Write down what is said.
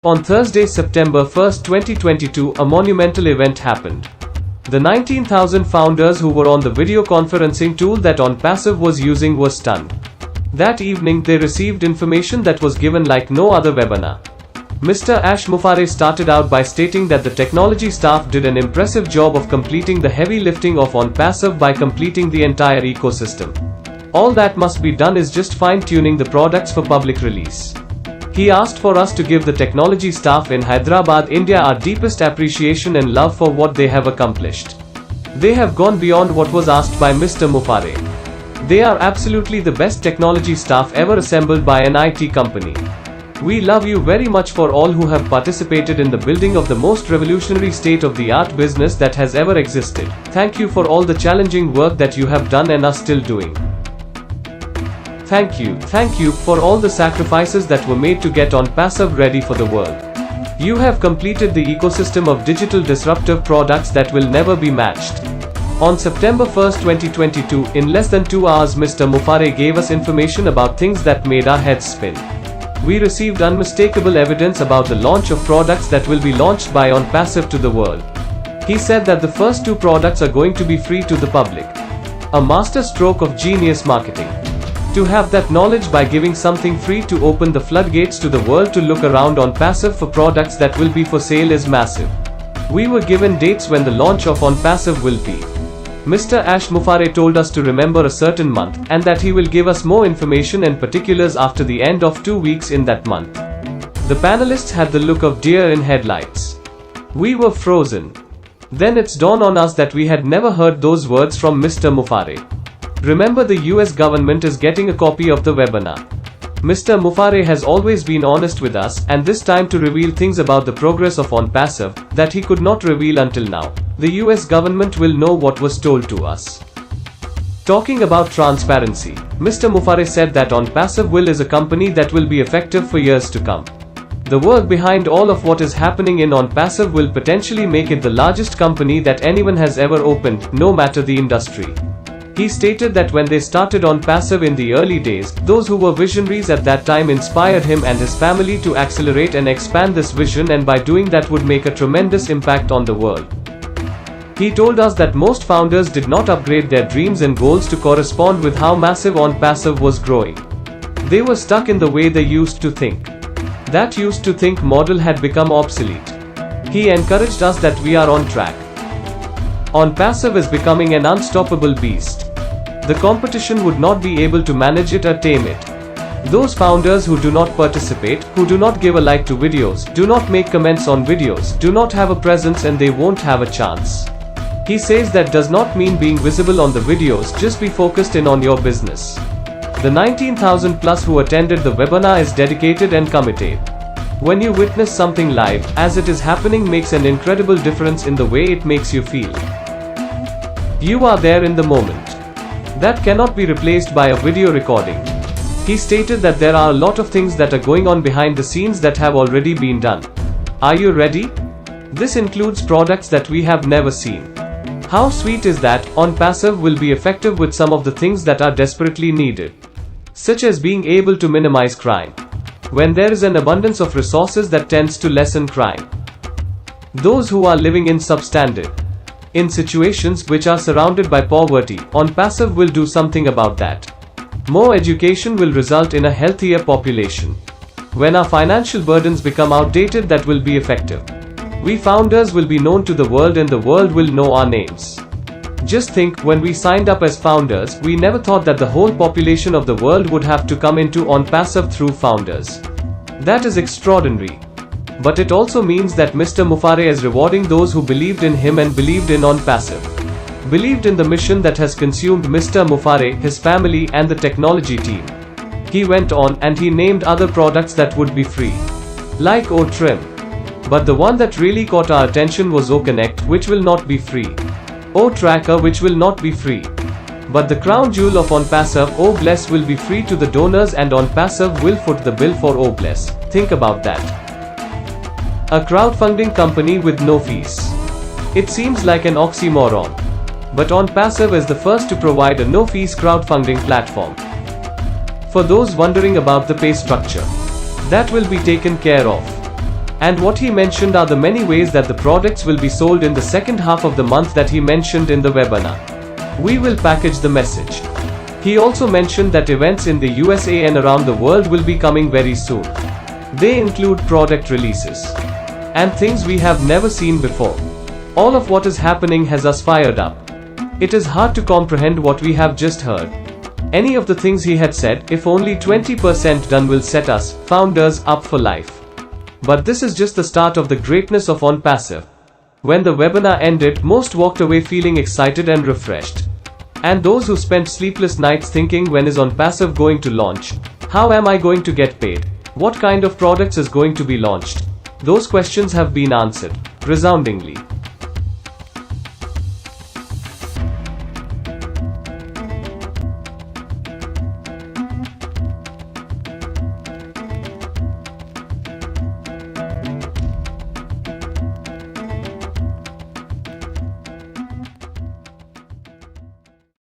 On Thursday, September 1, 2022, a monumental event happened. The 19,000 founders who were on the video conferencing tool that OnPassive was using were stunned. That evening, they received information that was given like no other webinar. Mr. Mufareh started out by stating that the technology staff did an impressive job of completing the heavy lifting of OnPassive by completing the entire ecosystem. All that must be done is just fine-tuning the products for public release. He asked for us to give the technology staff in Hyderabad, India our deepest appreciation and love for what they have accomplished. They have gone beyond what was asked by Mr. Mufareh. They are absolutely the best technology staff ever assembled by an IT company. We love you very much for all who have participated in the building of the most revolutionary state-of-the-art business that has ever existed. Thank you for all the challenging work that you have done and are still doing. Thank you for all the sacrifices that were made to get OnPassive ready for the world. You have completed the ecosystem of digital disruptive products that will never be matched. On September 1, 2022, in less than 2 hours, Mr. Mufareh gave us information about things that made our heads spin. We received unmistakable evidence about the launch of products that will be launched by OnPassive to the world. He said that the first 2 products are going to be free to the public. A master stroke of genius marketing. To have that knowledge by giving something free to open the floodgates to the world to look around OnPassive for products that will be for sale is massive. We were given dates when the launch of OnPassive will be. Mr. Mufareh told us to remember a certain month, and that he will give us more information and particulars after the end of 2 weeks in that month. The panelists had the look of deer in headlights. We were frozen. Then it's dawned on us that we had never heard those words from Mr. Mufareh. Remember, the US government is getting a copy of the webinar. Mr. Mufareh has always been honest with us, and this time to reveal things about the progress of OnPassive that he could not reveal until now. The US government will know what was told to us. Talking about transparency, Mr. Mufareh said that OnPassive is a company that will be effective for years to come. The work behind all of what is happening in OnPassive will potentially make it the largest company that anyone has ever opened, no matter the industry. He stated that when they started OnPassive in the early days, those who were visionaries at that time inspired him and his family to accelerate and expand this vision, and by doing that would make a tremendous impact on the world. He told us that most founders did not upgrade their dreams and goals to correspond with how massive OnPassive was growing. They were stuck in the way they used to think. That used to think model had become obsolete. He encouraged us that we are on track. OnPassive is becoming an unstoppable beast. The competition would not be able to manage it or tame it. Those founders who do not participate, who do not give a like to videos, do not make comments on videos, do not have a presence, and they won't have a chance. He says that does not mean being visible on the videos, just be focused in on your business. The 19,000 plus who attended the webinar is dedicated and committed. When you witness something live, as it is happening, makes an incredible difference in the way it makes you feel. You are there in the moment. That cannot be replaced by a video recording. He stated that there are a lot of things that are going on behind the scenes that have already been done. Are you ready? This includes products that we have never seen. How sweet is that? OnPassive will be effective with some of the things that are desperately needed, such as being able to minimize crime. When there is an abundance of resources, that tends to lessen crime. Those who are living in substandard, in situations which are surrounded by poverty, OnPassive will do something about that. More education will result in a healthier population. When our financial burdens become outdated, that will be effective. We founders will be known to the world, and the world will know our names. Just think, when we signed up as founders, we never thought that the whole population of the world would have to come into OnPassive through founders. That is extraordinary. But it also means that Mr. Mufareh is rewarding those who believed in him and believed in OnPassive. Believed in the mission that has consumed Mr. Mufareh, his family, and the technology team. He went on and he named other products that would be free, like OTrim. But the one that really caught our attention was OConnect, which will not be free. OTracker, which will not be free. But the crown jewel of OnPassive, OBless, will be free to the donors, and OnPassive will foot the bill for OBless. Think about that. A crowdfunding company with no fees. It seems like an oxymoron. But OnPassive is the first to provide a no-fees crowdfunding platform. For those wondering about the pay structure, that will be taken care of. And what he mentioned are the many ways that the products will be sold in the second half of the month that he mentioned in the webinar. We will package the message. He also mentioned that events in the USA and around the world will be coming very soon. They include product releases and things we have never seen before. All of what is happening has us fired up. It is hard to comprehend what we have just heard. Any of the things he had said, if only 20% done, will set us, founders, up for life. But this is just the start of the greatness of OnPassive. When the webinar ended, most walked away feeling excited and refreshed. And those who spent sleepless nights thinking, when is OnPassive going to launch? How am I going to get paid? What kind of products is going to be launched? Those questions have been answered resoundingly.